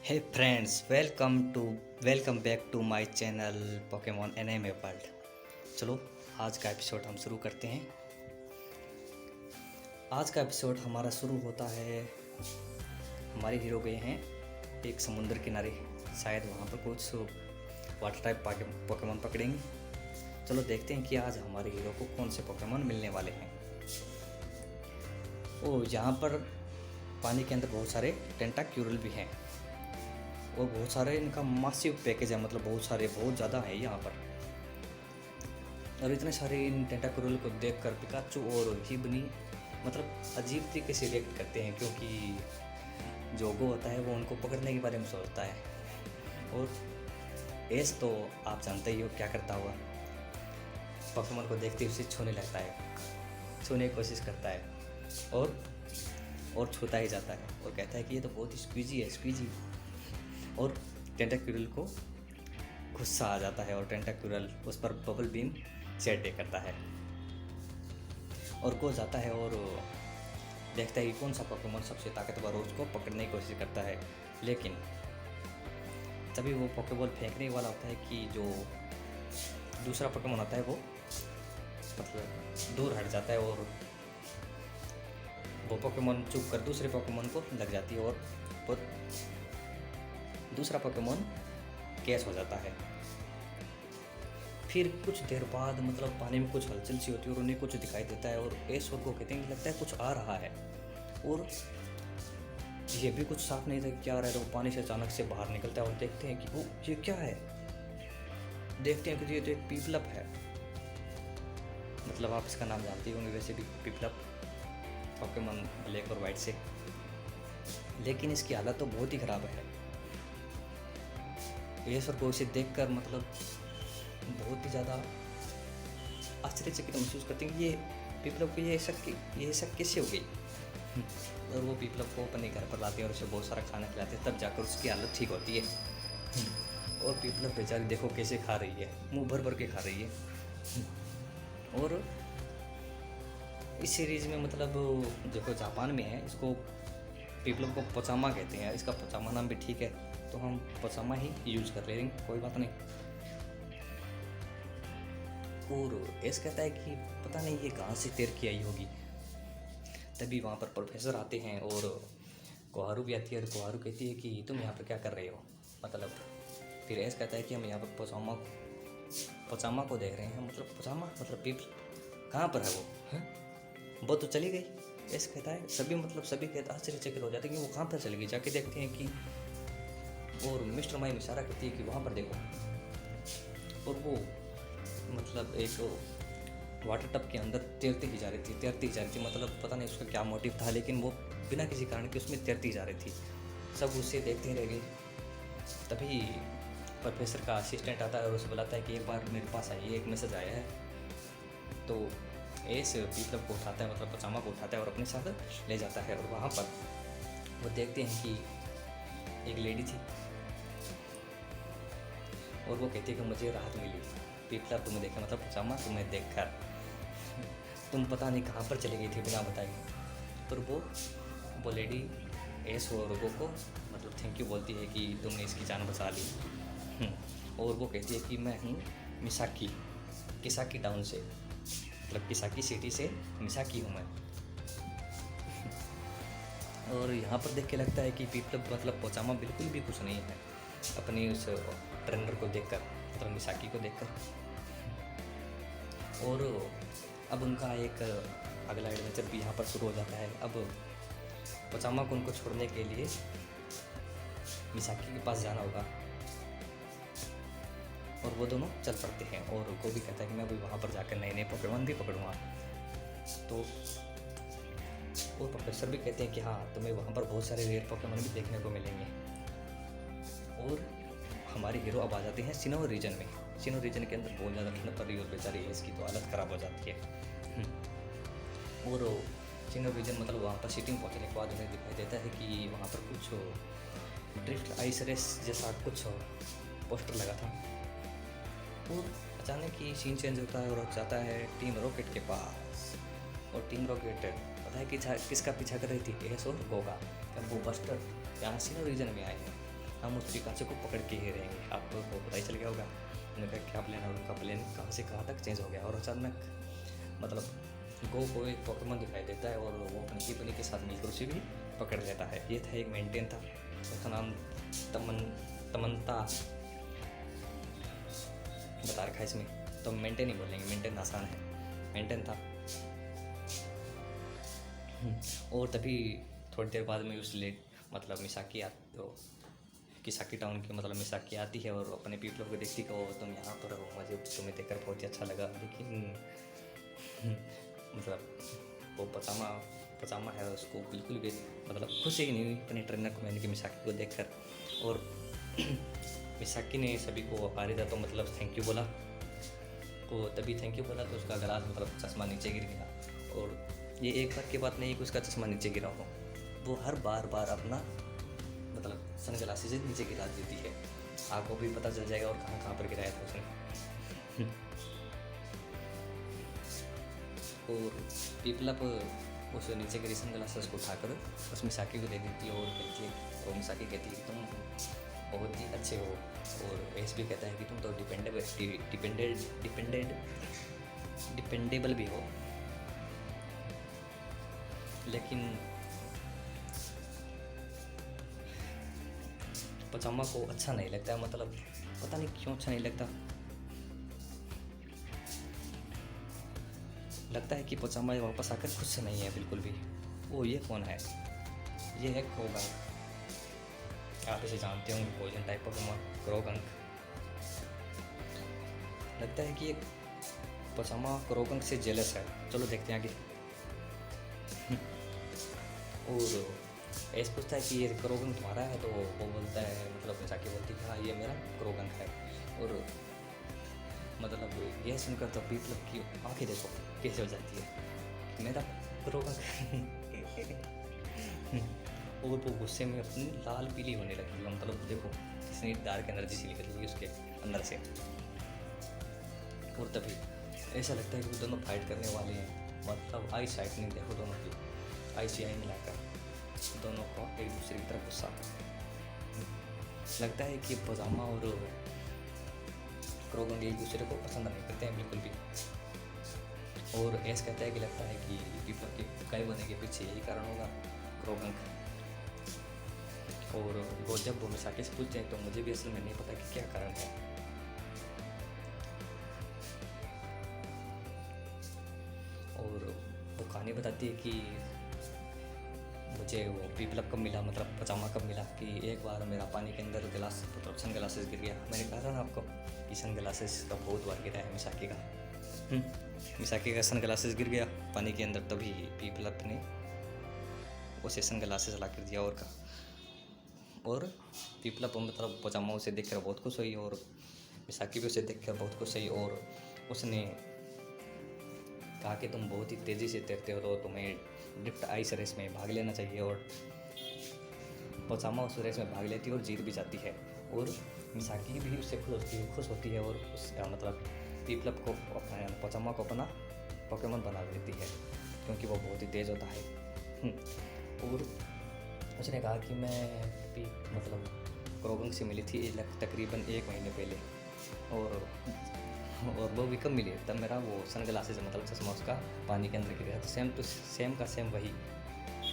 Hey friends, welcome back to my channel Pokemon anime world. चलो आज का episode हम शुरू करते हैं। आज का एपिसोड हमारा शुरू होता है। हमारे हीरो गए हैं एक समुद्र किनारे, शायद वहाँ पर कुछ वाटर टाइप पोकेमॉन पकड़ेंगे। चलो देखते हैं कि आज हमारे हीरो को कौन से पोकेमॉन मिलने वाले हैं। ओ, यहाँ पर पानी के अंदर बहुत सारे टेंटाक्यूरल भी हैं और बहुत सारे इनका मासिव पैकेज है, मतलब बहुत ज़्यादा है यहाँ पर। और इतने सारे इन टेंटाक्यूरल को देखकर पिकाचू और हिबनी मतलब अजीब तरीके से रिएक्ट करते हैं, क्योंकि जो गो होता है वो उनको पकड़ने के बारे में सोचता है। और एस तो आप जानते ही हो क्या करता हुआ, पोकेमॉन को देखते ही उसे छूने लगता है, छूने की कोशिश करता है और छूता ही जाता है और कहता है कि ये तो बहुत ही स्क्वीजी है, स्क्वीजी। और टेंटाक्यूरल को गुस्सा आ जाता है और टेंटाक्यूरल उस पर बबल बीम सेट डे करता है और गो जाता है और देखता है कि कौन सा पोकेमॉन सबसे ताकतवर और उसको पकड़ने की कोशिश करता है। लेकिन तभी वो पोकेबॉल फेंकने वाला होता है कि जो दूसरा पोकेमॉन आता है वो मतलब दूर हट जाता है और वो पोकेमॉन चुप कर दूसरे पोकेमॉन को लग जाती है और वो दूसरा पोकेमॉन कैच हो जाता है। फिर कुछ देर बाद मतलब पानी में कुछ हलचल सी होती है और उन्हें कुछ दिखाई देता है और एस और को कहते हैं कि लगता है कुछ आ रहा है। और ये भी कुछ साफ नहीं था क्या आ रहा है, तो वो पानी से अचानक से बाहर निकलता है और देखते हैं कि वो ये क्या है। देखते हैं कि ये तो एक पीपलप है, मतलब आप इसका नाम जानते होंगे वैसे भी, पीपलप पोकेमॉन ब्लैक और वाइट से। लेकिन इसकी हालत तो बहुत ही ख़राब है। एस और को इसे देखकर मतलब बहुत ही ज़्यादा आश्चर्यचकित महसूस करते हैं कि ये पीपलप को ये सब कैसे हो गई। और वो पीपलप को अपने घर पर लाते हैं और उसे बहुत सारा खाना खिलाते हैं, तब जाकर उसकी हालत ठीक होती है। और पीपलप बेचारी देखो कैसे खा रही है, मुंह भर भर के खा रही है। और इस सीरीज़ में मतलब देखो जापान में है, इसको पीपलप को पोचामा कहते हैं। इसका पोचामा नाम भी ठीक है, तो हम पोचामा ही यूज कर लेंगे, कोई बात नहीं। और एस कहता है कि पता नहीं ये कहाँ से तैर के आई होगी। तभी वहाँ पर प्रोफेसर आते हैं और कोहारू भी आती है और कोहारू कहती है कि तुम यहाँ पर क्या कर रहे हो, मतलब। फिर एस कहता है कि हम यहाँ पर पोचामा को देख रहे हैं, मतलब पोचामा मतलब पीपल कहाँ पर है वो, है? वो तो चली गई। एस कहता है सभी कहते आश्चर्यचकित हो जाते हैं कि वो कहाँ पर चली गई। जाके देखते हैं कि और मिस्टर माइम इशारा करती है कि वहाँ पर देखो। और वो मतलब एक वाटर टब के अंदर तैरती ही जा रही थी, मतलब पता नहीं उसका क्या मोटिव था, लेकिन वो बिना किसी कारण के उसमें तैरती जा रही थी। सब उससे देखते ही रह गए। तभी प्रोफेसर का असिस्टेंट आता है और उसे बुलाता है कि एक बार मेरे पास आइए, एक मैसेज आया है। तो एस पीपलप को उठाता है, मतलब पचामा को उठाता है और अपने साथ ले जाता है। और वहाँ पर वो देखते हैं कि एक लेडी थी और वो कहती है कि मुझे राहत मिली। पीपलप तुम्हें देखे, मतलब पचामा तुम्हें देखकर तुम पता नहीं कहाँ पर चली गई थी बिना बताए। पर वो लेडी एस और रोगो को मतलब थैंक यू बोलती है कि तुमने इसकी जान बचा ली। और वो कहती है कि मैं हूँ किसाकी टाउन से, मतलब किसाकी सिटी से मिसाकी हूँ मैं। और यहाँ पर देख के लगता है कि पीपलप मतलब पोचामा बिल्कुल भी खुश नहीं है अपनी उस ट्रेनर को देखकर, मतलब मिसाकी को देखकर। और अब उनका एक अगला एडवेंचर भी यहाँ पर शुरू हो जाता है। अब पोचामा को उनको छोड़ने के लिए मिसाकी के पास जाना होगा और वो दोनों चल पड़ते हैं। और को भी कहता है कि मैं भी वहाँ पर जाकर नए नए पोकेमॉन भी पकड़ूँगा। तो वो प्रोफेसर भी कहते हैं कि हाँ, तुम्हें वहाँ पर बहुत सारे रेयर पोकेमॉन भी देखने को मिलेंगे। और हमारे हीरो अब आ जाते हैं सिनो रीजन में। सिनो रीजन के अंदर बहुत ज़्यादा ठंड पड़ रही है और बेचारी इसकी तो हालत ख़राब हो जाती है। और सिनो रीजन मतलब वहाँ पर सिटी में पहुँचने के बाद उन्हें दिखाई देता है कि वहाँ पर कुछ ड्रिफ्ट आइस रेस जैसा कुछ पोस्टर लगा था। और अचानक ही सीन चेंज होता है और जाता है टीम रॉकेट के पास। और टीम रॉकेट पता है कि किसका पीछा कर रही थी, एस और गोगा। अब वो बस्टर यहाँ सिनो रीजन में आए हैं हम उस पिकाचो को पकड़ के ही रहेंगे। आपको वो पता ही चल गया होगा उन्होंने कहा क्या प्लान है, उनका प्लान कहाँ से कहाँ तक चेंज हो गया। और अचानक मतलब गो को एक पोकेमॉन दिखाई देता है और वो अपनी कीपनी के साथ मिलकर उसे भी पकड़ लेता है। ये था एक मेंटेन था, उसका नाम तमन्ता बता रखा है इसमें, तो मेंटेन ही बोलेंगे, मेंटेन आसान है, मेंटेन था। और तभी थोड़ी देर बाद में उस लेट मतलब मिसाकी तो किसाकी टाउन की मतलब मिसाकी आती है और अपने पीपलों को देखती कि तुम यहाँ पर हो, मुझे तुम्हें देखकर बहुत ही अच्छा लगा। लेकिन मतलब वो पचामा है, उसको बिल्कुल भी मतलब खुशी ही नहीं हुई अपने ट्रेनर को मैंने कि मिसाकी को देखकर। और मिसाकी ने सभी को पारिदा तो मतलब थैंक यू बोला, तो तभी थैंक यू बोला तो उसका गलास मतलब चश्मा नीचे गिर गया। और ये एक बार की बात नहीं कि उसका चश्मा नीचे गिरा हो, वो हर बार अपना मतलब सन ग्लासेस नीचे गिरा देती है। आपको भी पता चल जाएगा और कहाँ पर गिराया था उसने। और पीपलप उस नीचे गिरी सन ग्लासेस को उठाकर उस मिसाकी को दे देती है और कहती है, और मिसाकी कहती है कि तुम बहुत ही अच्छे हो। और एस भी कहता है कि तुम तो डिपेंडेबल भी हो। लेकिन पचामा को अच्छा नहीं लगता है, मतलब पता नहीं क्यों अच्छा नहीं लगता है कि पचामा वापस आकर खुश से नहीं है बिल्कुल भी। वो ये कौन है? ये है क्रोगंक, आप इसे जानते होंगे, पॉइजन टाइप पोकेमॉन क्रोगंक। लगता है कि पचामा क्रोगंक से जेलस है। चलो देखते हैं आगे। और एस पूछता है कि ये क्रोगंक तुम्हारा है, तो वो बोलता है मतलब मिसाकी बोलती है हाँ ये मेरा क्रोगंक है। और मतलब ये सुनकर तो पीपलप की आंखें देखो कैसे हो जाती है, मेरा क्रोगंक। और वो गुस्से में अपनी लाल पीली होने लगी, मतलब देखो कितनी डार्क एनर्जी सी निकल रही है उसके अंदर से। और तभी ऐसा लगता है कि वो दोनों फाइट करने वाले हैं, मतलब आई साइट नहीं, देखो दोनों की ICI मिलाकर दोनों को एक दूसरे की तरफ गुस्सा। लगता है कि पजामा और क्रोगंक एक दूसरे को पसंद नहीं करते हैं बिल्कुल भी। और एस कहता है कि लगता है कि पीपल के गाय होने के पीछे यही कारण होगा, क्रोगंक। और वो जब वो मिसाकी से पूछते हैं तो मुझे भी असल में नहीं पता कि क्या कारण है। और वो कहानी बताती है कि मुझे वो पीपलप कब मिला, मतलब पचामा कब मिला, कि एक बार मेरा पानी के अंदर गिलास मतलब सन ग्लासेस गिर गया। मैंने कहा था ना आपको कि सन ग्लासेस का बहुत बार गिरा है मिसाकी का। मिसाकी का सन ग्लासेस गिर गया पानी के अंदर, तभी पीपलप ने उसे सन ग्लासेस ला कर दिया और कहा। और पीपलप मतलब पचामा उसे देख कर बहुत खुश हुई और मिसाकी भी उसे देख कर बहुत खुश हुई। और उसने कहा कि तुम बहुत ही तेज़ी से तैरते हो, तो तुम्हें ड्रिफ्ट आइस रेस में भाग लेना चाहिए। और पचामा उस रेस में भाग लेती है और जीत भी जाती है। और मिसाकी भी उससे खुश होती है और उस मतलब पीपलप को अपना पचामा को अपना पोकेमॉन बना देती है, क्योंकि वो बहुत ही तेज़ होता है। और उसने कहा कि मैं मतलब क्रोगंक से मिली थी तकरीबन 1 महीने पहले, और वो भी कब मिली, तब मेरा वो सन ग्लासेस मतलब चश्मा उसका पानी के अंदर गिर गया। तो सेम का सेम वही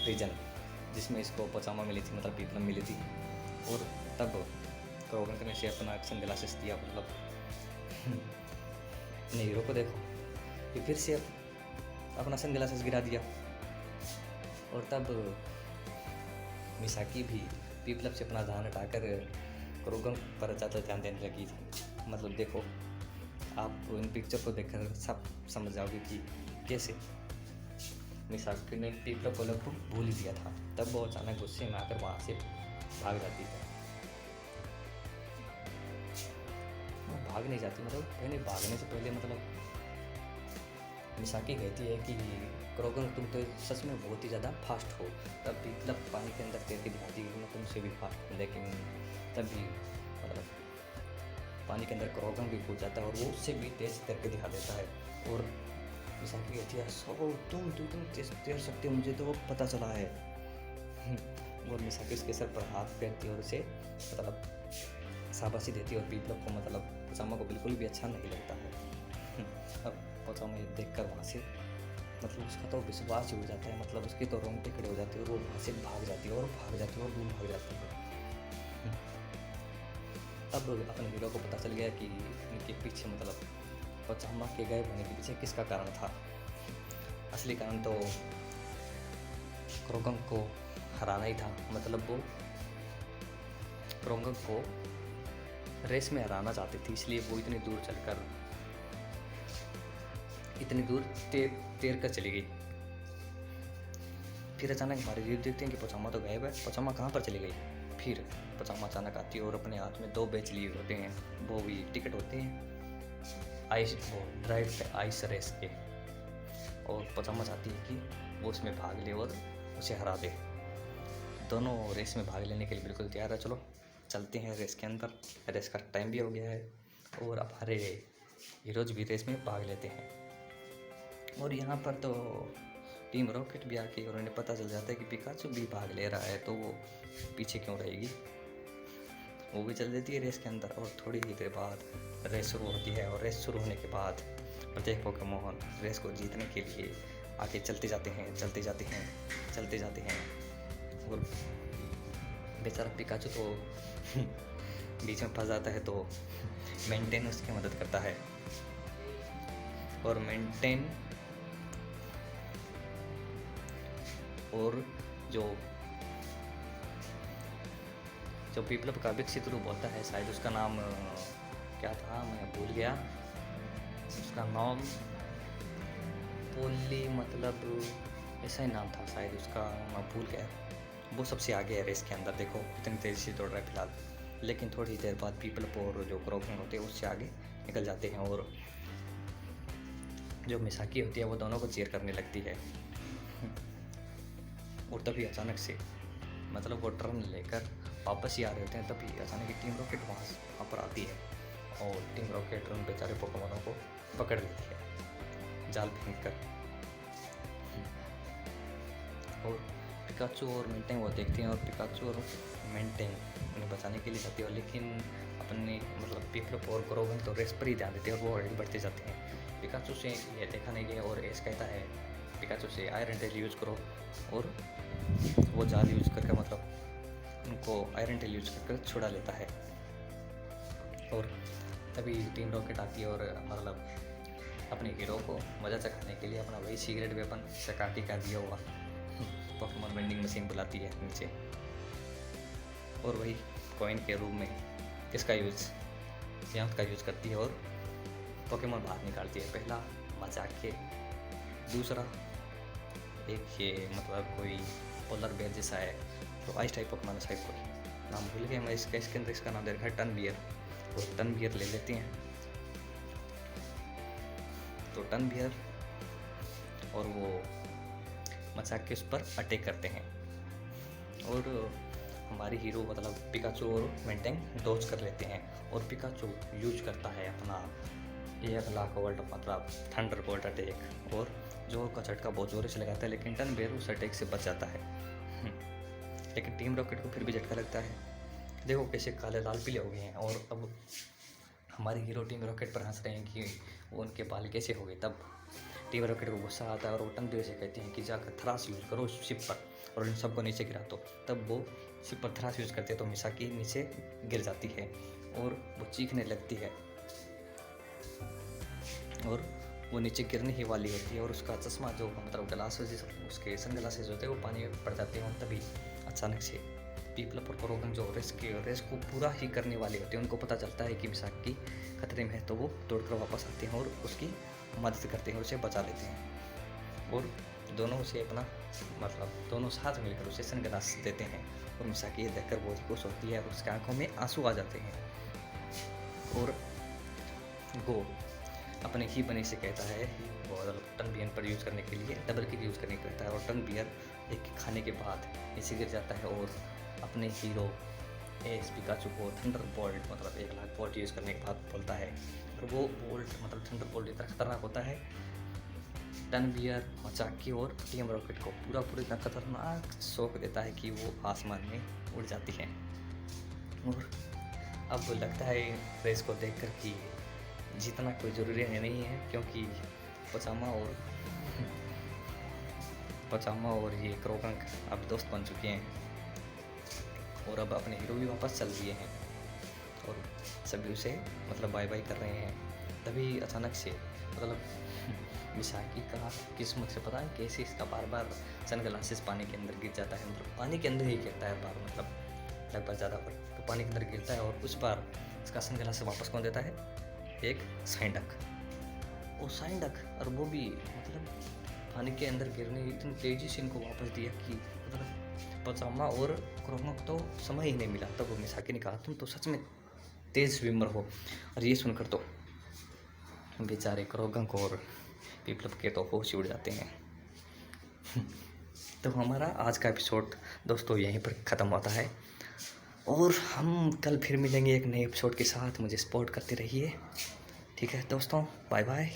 रीजन जिसमें इसको पचामा मिली थी, मतलब पीपलम मिली थी। और तब क्रोगंक ने से अपना सन ग्लासेस दिया, मतलब हीरो को देखो ये फिर से अपना सन ग्लासेस गिरा दिया। और तब मिसाकी भी पीपलप से अपना ध्यान हटाकर क्रोगंक पर ज़्यादा ध्यान देने लगी थी। मतलब देखो आप इन पिक्चर को देखकर सब समझ जाओगे कि कैसे मिसाकी ने पीपलप को लगभग भूल ही दिया था। तब वो अचानक गुस्से में आकर वहाँ से भाग जाती है। वो भाग नहीं जाती, मतलब पहले भागने से पहले मतलब मिसाकी कहती है कि क्रोगंक तुम तो सच में बहुत ही ज़्यादा फास्ट हो। तब पीपलप पानी के अंदर तैर के दिखाती है कि मैं तुमसे भी फास्ट हूँ। लेकिन तभी मतलब पानी के अंदर क्रोगंक भी कूद जाता है और वो उससे भी तेज़ तैर के दिखा देता है। और मिसाकी कहती है तुम तेज़ तैर सकते हो, मुझे तो पता चला है। और मिसाकी उसके सर पर हाथ फेरती है और उसे मतलब शाबाशी देती है। और पीपलप को मतलब पोचामा को बिल्कुल भी अच्छा नहीं लगता है। अब पोचामा ये देख कर वहाँ से मतलब उसका तो विश्वास ही हो जाता है, मतलब उसकी तो रोंगटे खड़े हो जाती है और वो वहाँ से भाग जाती है और भाग जाती है और दूर भाग जाती है। तब अपने हीरो को पता चल गया कि इनके पीछे मतलब पोचामा के गायब होने के पीछे किसका कारण था। असली कारण तो क्रोगंग को हराना ही था, मतलब वो क्रोगंग को रेस में हराना चाहती थी, इसलिए वो इतनी दूर चलकर इतनी दूर तैर कर चली गई। फिर अचानक हमारे हीरो देखते हैं कि पोचामा तो गायब है, पोचामा कहाँ पर चली गई। फिर पोचामा अचानक आती है और अपने हाथ में 2 बैच लिए होते हैं, वो भी टिकट होते हैं आइस वो ड्राइव पे आइस रेस के। और पोचामा चाहती है कि वो उसमें भाग ले और उसे हरा दे। दोनों रेस में भाग लेने के लिए बिल्कुल तैयार है। चलो चलते हैं रेस के अंदर, रेस का टाइम भी हो गया है और अब हमारे हीरोज भी रेस में भाग लेते हैं। और यहाँ पर तो टीम रॉकेट भी आके और उन्हें पता चल जाता है कि पिकाचू भी भाग ले रहा है, तो वो पीछे क्यों रहेगी, वो भी चल देती है रेस के अंदर। और थोड़ी ही देर बाद रेस शुरू होती है और रेस शुरू होने के बाद प्रत्येक पोकेमॉन रेस को जीतने के लिए आगे चलते जाते हैं, चलते जाते हैं, चलते जाते हैं। और बेचारा पिकाचू तो बीच में फंस जाता है, तो मेंटेन उसकी मदद करता है। और मेंटेन और जो पीपलप का विकसित रूप होता है, शायद उसका नाम क्या था मैं भूल गया, उसका नाम पोली मतलब ऐसा ही नाम था शायद उसका, मैं भूल गया। वो सबसे आगे है रेस के अंदर, देखो इतनी तेज़ी से दौड़ रहा है फिलहाल। लेकिन थोड़ी देर बाद पीपलप और जो क्रोगंग होते हैं उससे आगे निकल जाते हैं और जो मिसाकी होती है वो दोनों को चीयर करने लगती है। और तभी अचानक से मतलब वो टर्न लेकर वापस ही आ रहे होते हैं, तभी अचानक एक टीम रॉकेट वहाँ पर आती है और टीम रॉकेट उन बेचारे पोकेमॉनों को पकड़ लेती है जाल फेंक कर। और पिकाचू और मेंटेन वो देखते हैं और पिकाचू और मेंटेन उन्हें बचाने के लिए जाते हैं, लेकिन अपने मतलब पीपलप और क्रोगंग तो रेस पर ही ध्यान देते हैं और वो आगे बढ़ते जाते हैं। पिकाचू से ये देखा नहीं गया और एस कहता है पिकाचू से आयरन टेल यूज़ करो, और वो जाल यूज़ करके मतलब उनको आयरन टेल यूज़ कर छुड़ा लेता है। और तभी टीम रॉकेट आती है और मतलब अपने हीरो को मज़ा चखाने के लिए अपना वही सीक्रेट वेपन सकाटी का दिया हुआ पोकेमॉन वेंडिंग मशीन बुलाती है नीचे, और वही कॉइन के रूप में इसका यूज़ यंत्र का यूज़ करती है और पोकेमॉन बाहर निकालती है। पहला मजाक के, दूसरा एक ये मतलब कोई पोलर बेयर जैसा है, तो आइस टाइप पोकेमॉन है, कोई नाम भूल गया मैं इसका, इसके अंदर इसका नाम दे रखा है टन बियर। और टन बियर ले लेते हैं, तो टन बियर और वो मजाक के उस पर अटैक करते हैं और हमारी हीरो मतलब पिकाचू और मेंटेन डॉज कर लेते हैं। और पिकाचू यूज करता है अपना 1,00,000 वोल्ट मतलब थंडर बोल्ट अटैक, और जोर का झटका बहुत जोर से लगाता है, लेकिन टन बेयर उस अटैक से बच जाता है। लेकिन टीम रॉकेट को फिर भी झटका लगता है, देखो कैसे काले लाल पीले हो गए हैं। और अब हमारे हीरो टीम रॉकेट पर हंस रहे हैं कि वो उनके बाल कैसे हो गए। तब टीम रॉकेट को गुस्सा आता है और वो टन बेयर से कहते हैं कि जाकर थ्रास यूज़ करो शिप पर और इन सबको नीचे गिरा दो। तब वो शिप पर थ्रास यूज़ करते हैं तो मिसाकी नीचे गिर जाती है और वो चीखने लगती है और वो नीचे गिरने ही वाली होती है। और उसका चश्मा जो मतलब ग्लासेस उसके सन ग्लासेस होते हैं वो पानी में पड़ जाते हैं। और तभी अचानक से पीपलप और क्रोगंग जो रेस को पूरा ही करने वाले होते हैं, उनको पता चलता है कि मिसाकी खतरे में है, तो वो दौड़कर वापस आते हैं और उसकी मदद करते हैं और उसे बचा लेते हैं। और दोनों उसे अपना मतलब दोनों साथ मिलकर उसे सन ग्लास देते हैं और मिसाकी ये देखकर बहुत ही खुश होती है और उसके आंखों में आंसू आ जाते हैं। और वो अपने ही बने से कहता है वो टन बियर पर यूज़ करने के लिए डबल किक यूज़ करने को कहता है। और टन बियर एक खाने के बाद नीचे गिर जाता है और अपने हीरो एस पिकाचू को थंडर बोल्ट मतलब 1,00,000 वोल्ट यूज़ करने के बाद बोलता है। और वो बोल्ट मतलब थंडर बोल्ट इतना खतरनाक होता है, टनबियर, मचाकी और टीम रॉकेट को पूरा इतना खतरनाक शौक देता है कि वो आसमान में उड़ जाती हैं। और अब लगता है रेस को देखकर कि जीतना कोई ज़रूरी नहीं है, क्योंकि पचामा और ये क्रोकंक अब दोस्त बन चुके हैं और अब अपने हीरो भी वापस चल दिए हैं और सभी उसे मतलब बाय बाय कर रहे हैं। तभी अचानक से मतलब मिसाकी का किस्मत से पता है कैसे इसका बार सनग्लासेस पानी के अंदर गिर जाता है, मतलब पानी के अंदर ही गिरता है बार, मतलब लगभग ज़्यादा पर तो पानी के अंदर गिरता है और उस बार इसका सनग्लासेस वापस कौन देता है, एक साइंडक। वो साइंडक और वो भी मतलब पानी के अंदर गिरने इतनी तेज़ी से इनको वापस दिया कि मतलब पचामा और क्रोकंक तो समय ही नहीं मिला। तब वो मिसाकी ने कहा तुम तो सच में तेज़ स्विमर हो। और ये सुनकर तो बेचारे क्रोकंक और विप्लव के तो होश उड़ जाते हैं। तो हमारा आज का एपिसोड दोस्तों यहीं पर ख़त्म होता है और हम कल फिर मिलेंगे एक नए एपिसोड के साथ। मुझे सपोर्ट करते रहिए, ठीक है दोस्तों, बाय बाय।